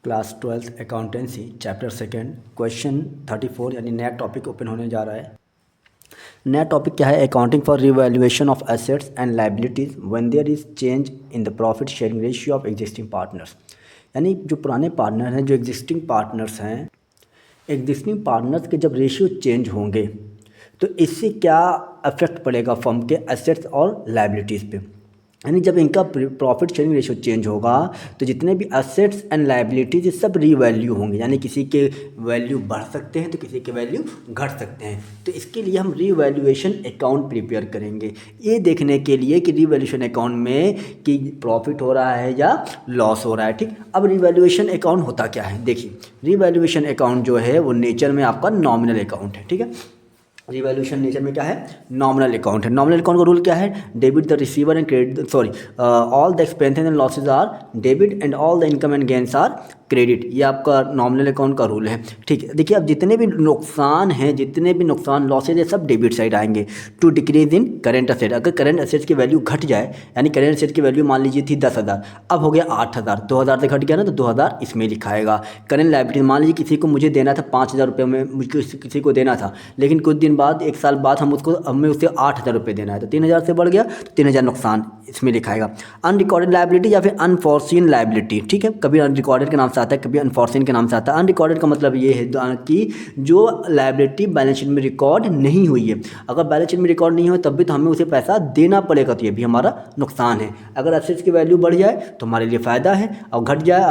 Class 12th accountancy chapter second question 34 यानी नया topic open होने जा रहा है। नया टॉपिक क्या है? Accounting for revaluation of assets and liabilities when there is change in the profit sharing ratio of existing partners. यानी जो पुराने पार्टनर हैं, जो एग्जिस्टिंग पार्टनर्स हैं, एग्जिस्टिंग पार्टनर्स के जब रेशियो चेंज होंगे तो इससे क्या अफेक्ट पड़ेगा फर्म के एसेट्स और लाइबिलिटीज़ पे। यानी जब इनका प्रॉफिट शेयरिंग रेशियो चेंज होगा तो जितने भी एसेट्स एंड लाइबिलिटीज ये सब रीवैल्यू होंगे। यानी किसी के वैल्यू बढ़ सकते हैं तो किसी के वैल्यू घट सकते हैं। तो इसके लिए हम रीवैल्यूएशन अकाउंट प्रिपेयर करेंगे, ये देखने के लिए कि रीवैल्यूएशन अकाउंट में कि प्रॉफिट हो रहा है या लॉस हो रहा है। ठीक, अब रीवैल्यूएशन अकाउंट होता क्या है? देखिए, रीवैल्यूएशन अकाउंट जो है वो नेचर में आपका नॉमिनल अकाउंट है। ठीक है, रिवैल्यूएशन नेचर में क्या है? नॉमिनल अकाउंट है। नॉमिनल अकाउंट का रूल क्या है? Debit the receiver and credit all the expenses and losses are debit and all the income and gains are credit. ये आपका नॉमिनल अकाउंट का रूल है। ठीक है, देखिए अब जितने भी नुकसान हैं, जितने भी नुकसान लॉसेज है, सब डेबिट साइड आएंगे। To decrease in current asset, अगर करेंट असेट्स की वैल्यू घट जाए, यानी करेंट असेट की वैल्यू मान लीजिए थी 10,000, अब हो गया 8,000, 2,000 से घट गया ना तो 2,000 इसमें लिखा आएगा। करेंट लायबिलिटी मान लीजिए किसी को मुझे देना था 5,000 रुपये में, मुझे किसी को देना था, लेकिन कुछ दिन बाद 1 साल बाद हमें उससे 8,000 रुपये देना है, तो 3,000 से बढ़ गया तो 3,000 नुकसान इसमें लिखाएगा। अनरिकॉर्डेड लायबिलिटी या फिर अनफॉर्सीन लायबिलिटी। ठीक है, कभी अनरिकॉर्डेड के नाम से आता है, कभी अनफॉर्सीन के नाम से आता है। अनरिकॉर्डेड का मतलब ये है कि जो लायबिलिटी बैलेंस शीट में रिकॉर्ड नहीं हुई है। अगर बैलेंस शीट में रिकॉर्ड नहीं हो तब भी तो हमें उसे पैसा देना पड़ेगा, तो ये भी हमारा नुकसान है। अगर एसेट्स की वैल्यू बढ़ जाए तो हमारे लिए फ़ायदा है, और घट जाए,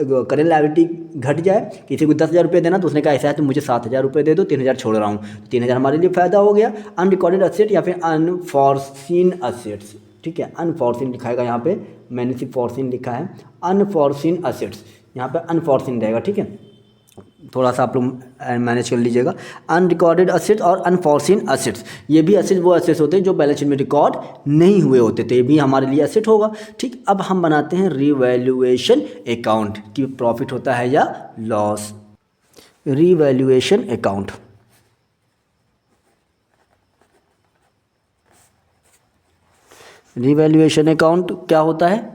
करेंट लायबिलिटी घट जाए, किसी को 10,000 रुपये देना तो उसने कहा ऐसा है तो मुझे 7,000 रुपये दे दो, 3,000 छोड़ रहा हूँ, 3,000 हमारे लिए फ़ायदा हो गया। अनरिकॉर्डेड असेट या फिर अनफॉर्सीन असेट्स। ठीक है, अनफॉर्सीन लिखाएगा यहाँ पे, मैंने सिर्फ फॉर्सीन लिखा है। अनफॉर्सीन असेट्स यहाँ पे अनफॉर्सीन रहेगा। ठीक है, थोड़ा सा आप लोग मैनेज कर लीजिएगा। अनरिकॉर्डेड असेट्स और अनफॉर्सीन असेट्स, ये भी असेट्स वो असेट्स होते हैं जो बैलेंस शीट में रिकॉर्ड नहीं हुए होते, तो ये भी हमारे लिए असेट होगा। ठीक, अब हम बनाते हैं रिवैल्यूएशन अकाउंट कि प्रॉफिट होता है या loss. Revaluation account, revaluation account क्या होता है?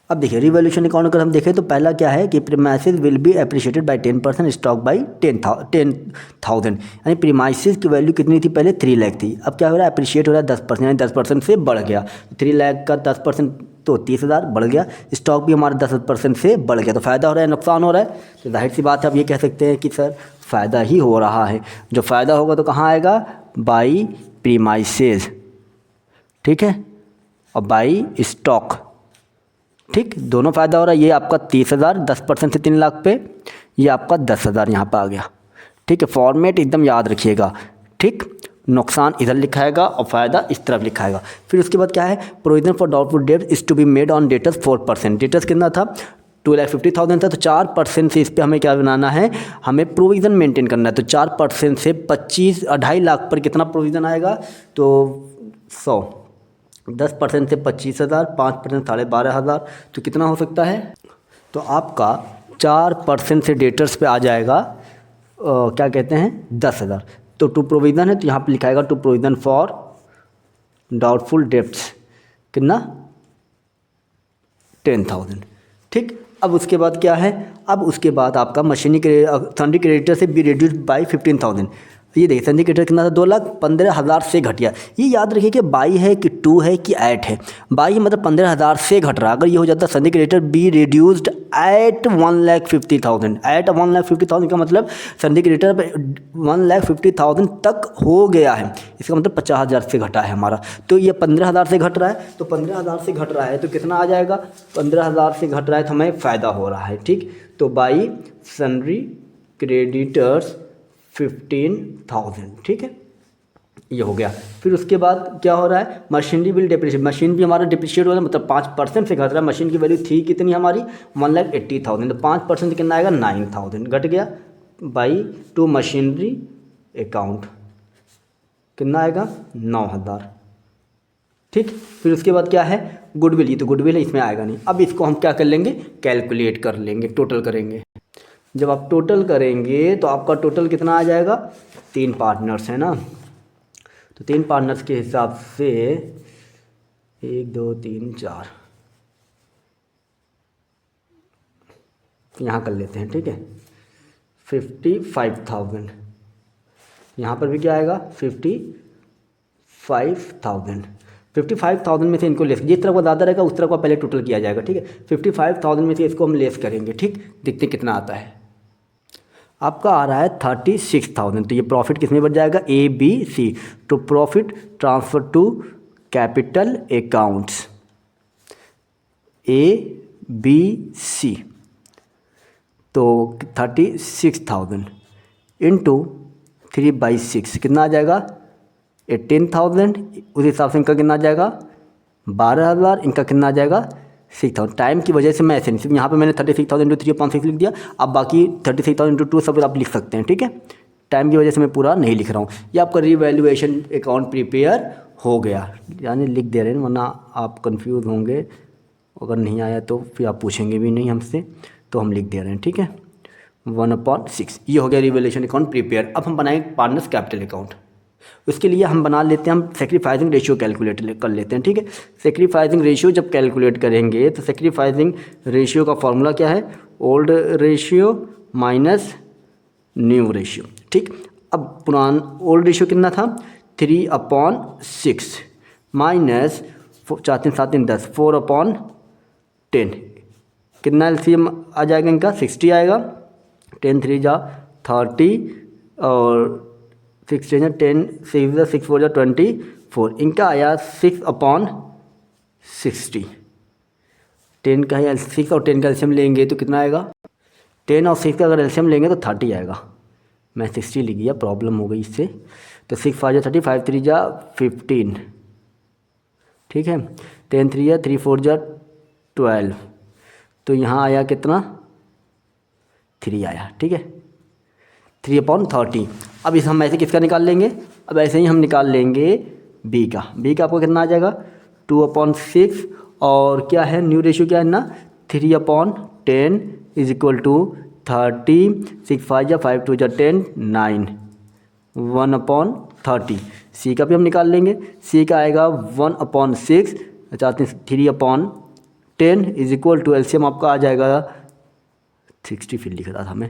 अब देखिए, रिवैल्यूएशन अकाउंट अगर हम देखें तो पहला क्या है कि premises will be appreciated by 10%, stock by 10,000। यानी प्रीमाइसेस की वैल्यू कितनी थी? पहले 3 लाख थी, अब क्या हो रहा है? अप्रिशिएट हो रहा है 10%, यानी 10% से बढ़ गया। 3 लाख का 10% तो 30,000 बढ़ गया। स्टॉक भी हमारा 10% से बढ़ गया, तो फ़ायदा हो रहा है नुकसान हो रहा है? तो जाहिर सी बात है, अब ये कह सकते हैं कि सर फ़ायदा ही हो रहा है। जो फ़ायदा होगा तो कहाँ आएगा? By premises. ठीक है, और बाई स्टॉक। ठीक, दोनों फ़ायदा हो रहा है। ये आपका 30,000 10% से 3 लाख पे, ये आपका 10,000 यहाँ पर आ गया। ठीक है, फॉर्मेट एकदम याद रखिएगा। ठीक, नुकसान इधर लिखाएगा और फ़ायदा इस तरफ लिखाएगा। फिर उसके बाद क्या है? Provision for doubtful debt is to be made on debtors 4%। Debtors कितना था? 2,50,000 था, तो 4% से इस पर हमें क्या बनाना है? हमें प्रोविज़न मेंटेन करना है। तो 4% से 2.5 लाख पर कितना प्रोविज़न आएगा? तो 100, 10% से 25,000, 5% 12,500, तो कितना हो सकता है? तो आपका 4% से डेटर्स पे आ जाएगा क्या कहते हैं? 10,000। तो टू प्रोविज़न है तो यहाँ पे लिखाएगा to provision for doubtful debts कितना? 10,000। ठीक, अब उसके बाद क्या है? अब उसके बाद आपका मशीनी सन्ड्री क्रेडिटर से बी रिड्यूस बाई 15,000। ये देखिए, सन्ड्री क्रेडिटर कितना था? 2,15,000 से घट गया। ये याद रखिए कि बाई है कि टू है कि ऐट है। बाई मतलब 15,000 से घट रहा। अगर ये हो जाता sundry creditor be reduced at 1,50,000, at 1,50,000 का मतलब सन्ड्री क्रेडिटर 1,50,000 तक हो गया है, इसका मतलब 50,000 से घटा है हमारा। तो ये 15,000 से घट रहा है, तो 15,000 से घट रहा है तो कितना आ जाएगा? 15,000 से घट रहा है तो हमें फ़ायदा हो रहा है। ठीक, तो बाई सन्ड्री क्रेडिटर्स 15,000। ठीक है, ये हो गया। फिर उसके बाद क्या हो रहा है? मशीनरी बिल डिप्रिशिएट, मशीन भी हमारा डिप्रिशिएट हो रहा है, मतलब 5% से घट रहा है। मशीन की वैल्यू थी कितनी हमारी? 1,80,000, तो 5% कितना आएगा? 9,000 घट गया। बाई टू मशीनरी अकाउंट कितना आएगा? 9,000। ठीक, फिर उसके बाद क्या है? गुडविल, ये तो गुडविल है, इसमें आएगा नहीं। अब इसको हम क्या कर लेंगे? कैलकुलेट कर लेंगे, टोटल करेंगे। जब आप टोटल करेंगे तो आपका टोटल कितना आ जाएगा? 3 पार्टनर्स है ना, तो 3 पार्टनर्स के हिसाब से 1 2 3 4, यहाँ कर लेते हैं, ठीक है, 55,000। यहाँ पर भी क्या आएगा 55,000 में से इनको लेस, जिस तरफ का ज़्यादा रहेगा उस तरफ का पहले टोटल किया जाएगा, ठीक है। 55,000 में से इसको हम लेस करेंगे, ठीक, देखते हैं कितना आता है। आपका आ रहा है 36,000, तो ये प्रॉफिट किस में बच जाएगा, ABC, तो profit transfer to capital accounts ABC, तो 36,000 इंटू 3/6 कितना आ जाएगा 18,000। उस हिसाब से इनका कितना आ जाएगा 12,000, इनका कितना आ जाएगा 6,000। टाइम की वजह से मैं ऐसे नहीं, सिर्फ यहाँ पे मैंने 36,000 इंटू 3/6 लिख दिया। अब बाकी 36,000 इंटू 2 सब आप लिख सकते हैं, ठीक है। टाइम की वजह से मैं पूरा नहीं लिख रहा हूँ। ये आपका रीवैल्यूएशन अकाउंट प्रिपेयर हो गया, यानी लिख दे रहे हैं, वरना आप कंफ्यूज होंगे। अगर नहीं आया तो फिर आप पूछेंगे भी नहीं हमसे, तो हम लिख दे रहे हैं, ठीक है। 1/6 ये हो गया रिवैल्यूएशन अकाउंट प्रिपेयर। अब हम बनाएंगे पार्टनर्स कैपिटल अकाउंट। उसके लिए हम बना लेते हैं, हम सेक्रीफाइसिंग रेशियो कैलकुलेट कर लेते हैं, ठीक है। सेक्रीफाइसिंग रेशियो जब कैलकुलेट करेंगे तो सेक्रीफाइसिंग रेशियो का फॉर्मूला क्या है, old ratio minus new ratio, ठीक। अब पुराना ओल्ड रेशियो कितना था 3/6 माइनस 4 3 7 3 10 4/10, कितना एलसीएम आ जाएगा इनका 60 आएगा। 10 3 जा 30 और 6 10 6 6 4 जा 24, इनका आया 6/60। 10 का है 6 और 10 का एलसीएम लेंगे तो कितना आएगा, 10 और 6 का अगर एलसीएम लेंगे तो 30 आएगा। मैं 60 लिख गया, प्रॉब्लम हो गई इससे। तो 6 5 जा 30, 5 3 जा 15, ठीक है। 10 3 जा 3 4 जा 12, तो यहाँ आया कितना 3 आया, ठीक है, 3/30। अब इस हम ऐसे किसका निकाल लेंगे, अब ऐसे ही हम निकाल लेंगे बी का। बी का आपको कितना आ जाएगा 2/6, और क्या है न्यू रेशियो क्या है ना 3/10 इज इक्वल टू 30, 6 5 जा 5 2 जा 10 9, 1/30। सी का भी हम निकाल लेंगे, सी का आएगा 1/6, 3/10 इज इक्वल टू एलसीएम आपका आ जाएगा 60 फिर लिख रहा था मैं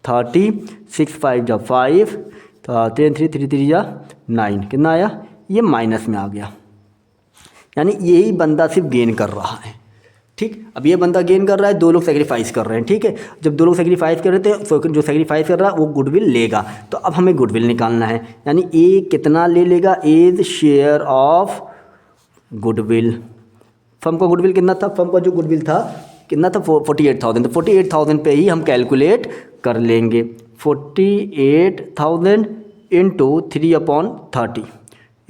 30, 6 5 जा 5, 10 3 3 3 जा 9, कितना आया, ये माइनस में आ गया। यानी यही बंदा सिर्फ गेन कर रहा है, ठीक। अब ये बंदा गेन कर रहा है, दो लोग सेक्रीफाइस कर रहे हैं, ठीक है। जब दो लोग सेक्रीफाइस कर रहे थे तो जो सेक्रीफाइस कर रहा है वो गुडविल लेगा, तो अब हमें गुडविल निकालना है। यानी ए कितना ले लेगा, as share of goodwill. Firm का गुडविल कितना था, फर्म का जो गुडविल था कितना था 48,000, तो 48,000 पे ही हम कैलकुलेट कर लेंगे। 48,000 इंटू 3/30,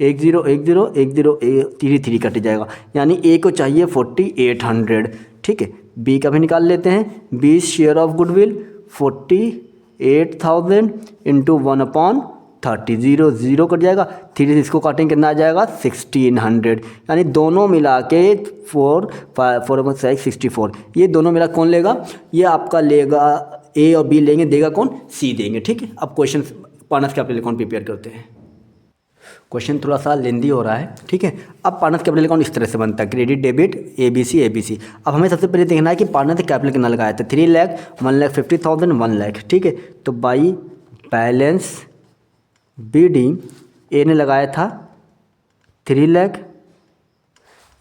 10 10 10 3 3 कट जाएगा, यानी ए को चाहिए 4800, ठीक है। बी का भी निकाल लेते हैं, 20 share of goodwill 48,000 into 1/30, 0 0 cut जाएगा, 3 इसको काटेंगे कितना आ जाएगा 1600, यानी दोनों मिला के 4/64। ये दोनों मिला कौन लेगा, ये आपका लेगा ए और बी लेंगे, देगा कौन, सी देंगे, ठीक है। अब question partners capital account prepare करते हैं। क्वेश्चन थोड़ा सा लेंदी हो रहा है, ठीक है। अब पार्टनर्स कैपिटल अकाउंट इस तरह से बनता है, क्रेडिट डेबिट ABC ABC। अब हमें सबसे पहले देखना है कि पार्टनर कैपिटल कितना लगाया था, 3 लाख 1,50,000 1 लाख, ठीक है। तो बाई बैलेंस बीडी ए ने लगाया था 3 लाख,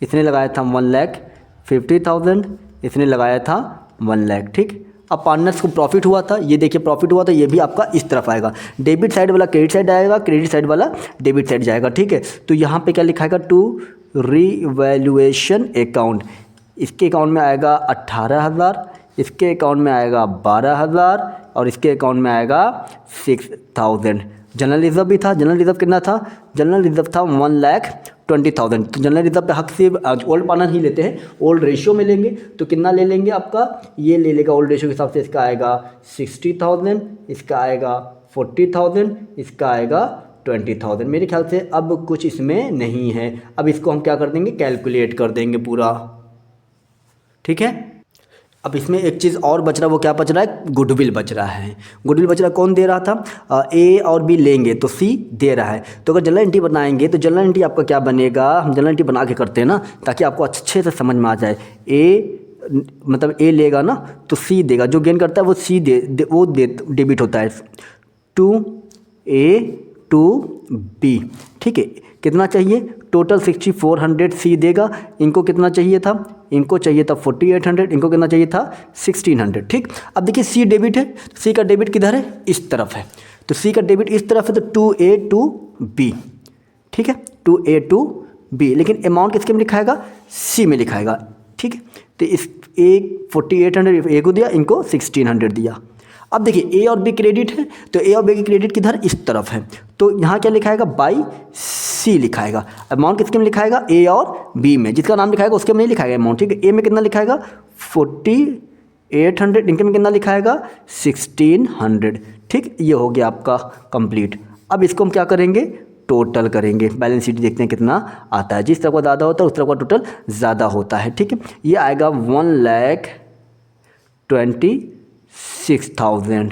इसने लगाया था 1,50,000, इसने लगाया था 1 लाख, ठीक। अब पार्टनर्स को प्रॉफिट हुआ था, ये देखिए प्रॉफिट हुआ था, ये भी आपका इस तरफ आएगा, डेबिट साइड वाला क्रेडिट साइड आएगा, क्रेडिट साइड वाला डेबिट साइड जाएगा, ठीक है। तो यहाँ पे क्या लिखा है टू रीवैल्यूएशन अकाउंट, इसके अकाउंट में आएगा 18,000, इसके अकाउंट में आएगा 12,000 और इसके अकाउंट में आएगा 6,000। जनरल रिजर्व भी था, जनरल रिजर्व कितना था, जनरल रिजर्व था 1,20,000। तो जनरल रिजर्व पे हक से ओल्ड पार्टनर ही लेते हैं, ओल्ड रेशियो में लेंगे तो कितना ले लेंगे आपका, ये ले लेगा ओल्ड रेशियो के हिसाब से, इसका आएगा 60,000, इसका आएगा 40,000, इसका आएगा 20,000। मेरे ख्याल से अब कुछ इसमें नहीं है, अब इसको हम क्या कर देंगे, कैलकुलेट कर देंगे पूरा, ठीक है। अब इसमें एक चीज़ और बच रहा है, वो क्या बच रहा है, गुडविल बच रहा है। गुडविल बच रहा है, कौन दे रहा था, ए और बी लेंगे तो सी दे रहा है। तो अगर जनरल एंट्री बनाएंगे तो जनरल एंट्री आपका क्या बनेगा, हम जनरल एंट्री बना के करते हैं ना ताकि आपको अच्छे से समझ में आ जाए। ए मतलब ए लेगा ना तो सी देगा, जो गेन करता है वो सी वो डेबिट होता है टू ए टू बी। ठीक है, कितना चाहिए टोटल 6400 सी देगा, इनको कितना चाहिए था, इनको चाहिए था 4800, इनको कितना चाहिए था 1600। ठीक, अब देखिए सी डेबिट है, सी का डेबिट किधर है, इस तरफ है, तो सी का डेबिट इस तरफ है तो टू ए टू बी। ठीक है, टू ए टू बी, लेकिन अमाउंट किसके में लिखाएगा, सी में लिखाएगा। ठीक है, तो इस ए 4800 ए को दिया, इनको 1600 दिया। अब देखिए ए और बी क्रेडिट है, तो ए और बी की क्रेडिट किधर, इस तरफ है, तो यहाँ क्या लिखाएगा, बाई सी लिखाएगा। अमाउंट किसके में लिखाएगा, ए और बी में, जिसका नाम लिखाएगा उसके में नहीं लिखाएगा अमाउंट। ठीक है, ए में कितना लिखाएगा 4800, इनके में कितना लिखाएगा 1600। ठीक, ये हो गया आपका कंप्लीट। अब इसको हम क्या करेंगे, टोटल करेंगे, बैलेंस शीट देखते हैं कितना आता है। जिस तरह का ज़्यादा होता है उस तरह का टोटल ज़्यादा होता है। ठीक है, ये आएगा 1,26,000।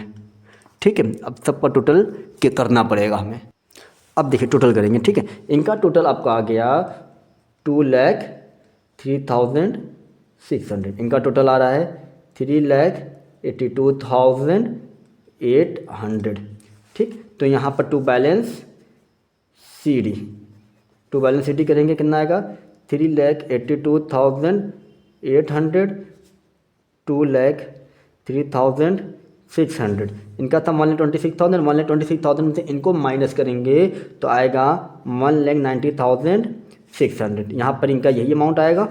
ठीक है, अब सबका टोटल के करना पड़ेगा हमें। अब देखिए टोटल करेंगे। ठीक है, इनका टोटल आपका आ गया 2,03,600, इनका टोटल आ रहा है 3,82,800। ठीक, तो यहाँ पर टू बैलेंस सी डी करेंगे, कितना आएगा 3,82,800, 2,03,600। इनका था 1,26,000, 1,26,000 में से इनको माइनस करेंगे तो आएगा 1,90,600। यहाँ पर इनका यही अमाउंट आएगा।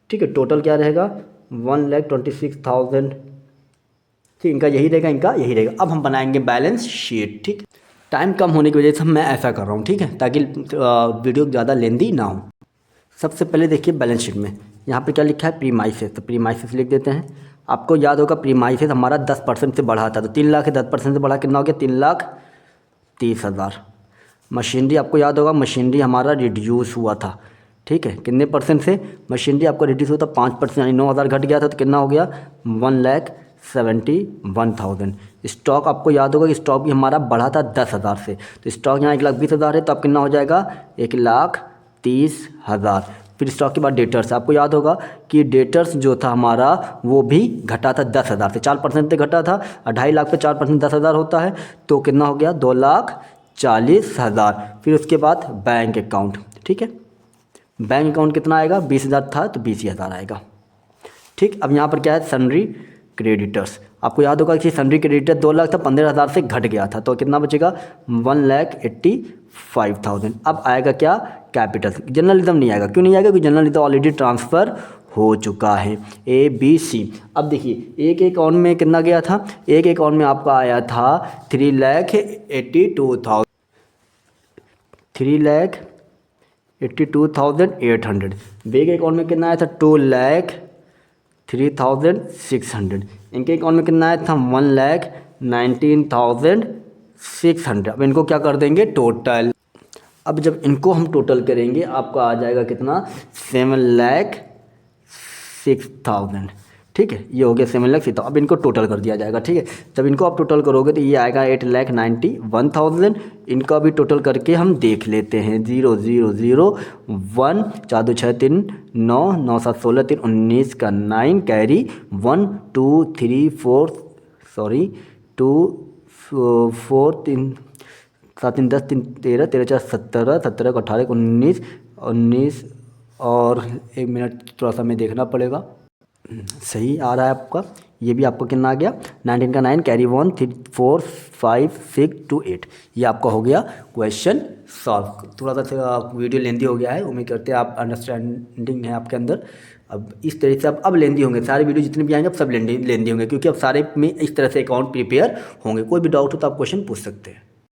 ठीक है, टोटल क्या रहेगा 1,26,000। ठीक, इनका यही रहेगा, इनका यही रहेगा। अब हम बनाएंगे बैलेंस शीट। ठीक, टाइम कम होने की वजह से मैं ऐसा कर रहा हूँ। ठीक है, ताकि वीडियो ज़्यादा लेंदी ना हो। सबसे पहले देखिए बैलेंस शीट में यहाँ पे क्या लिखा है, प्रीमाइसेस, तो प्रीमाइसेस लिख देते हैं। आपको याद होगा प्रीमाइसेस हमारा 10% से बढ़ा था, तो 3 लाख से 10% से बढ़ा कितना हो गया 3,30,000। मशीनरी आपको याद होगा, मशीनरी हमारा रिड्यूस हुआ था। ठीक है, कितने परसेंट से मशीनरी आपका रिड्यूस हुआ था 5%, यानी 9,000 घट गया था, तो कितना हो गया 1,71,000। स्टॉक आपको याद होगा कि स्टॉक भी हमारा बढ़ा था 10,000 से, तो स्टॉक यहाँ 1,20,000 है, तो अब कितना हो जाएगा 1,30,000। फिर स्टॉक के बाद डेटर्स, आपको याद होगा कि डेटर्स जो था हमारा वो भी घटा था 10,000 से, 4% से घटा था, 2.5 लाख पे 4% 10,000 होता है, तो कितना हो गया 2,40,000। फिर उसके बाद बैंक अकाउंट। ठीक है, बैंक अकाउंट कितना आएगा 20,000 था तो 20,000 आएगा। ठीक, अब यहाँ पर क्या है सन्ड्री क्रेडिटर्स, आपको याद होगा कि सन्ड्री क्रेडिटर 2 लाख था, 15,000 से घट गया था, तो कितना बचेगा 1,85,000। अब आएगा क्या कैपिटल, जर्नलिज्म नहीं आएगा। क्यों नहीं आएगा, क्योंकि जर्नलिज्म ऑलरेडी ट्रांसफ़र हो चुका है। ए बी सी, अब देखिए एक अकाउंट में कितना गया था, एक अकाउंट में आपका आया था 3,82,000, 3,82,800। बैंक अकाउंट में कितना आया था 2,03,600। इनके अकाउंट में कितना आया था 1,19,600। अब इनको क्या कर देंगे टोटल। अब जब इनको हम टोटल करेंगे आपका आ जाएगा कितना 7,06,000। ठीक है, ये हो गया 7,06,000। अब इनको टोटल कर दिया जाएगा। ठीक है, जब इनको आप टोटल करोगे तो ये आएगा 8,91,000। इनका भी टोटल करके हम देख लेते हैं 0 0 0 1 4 2 6 3 9 9 7 16 3 19 का 9 कैरी 1 2 3 4 सॉरी 2 4 3 7 3 10 3 13 13 4 17 17 18 19 19 और 1 मिनट थोड़ा सा हमें देखना पड़ेगा। सही आ रहा है आपका, ये भी आपका कितना आ गया 19 का 9 कैरी 1 3 4 5 6 2 8। ये आपका हो गया क्वेश्चन सॉल्व। थोड़ा सा वीडियो लेंदी हो गया है, उम्मीद करते हैं आप अंडरस्टैंडिंग है आपके अंदर। अब इस तरह से अब लेंदी होंगे सारे वीडियो जितने भी आएंगे अब सब लेंदी होंगे, क्योंकि अब सारे में इस तरह से अकाउंट प्रिपेयर होंगे। कोई भी डाउट हो तो आप क्वेश्चन पूछ सकते हैं।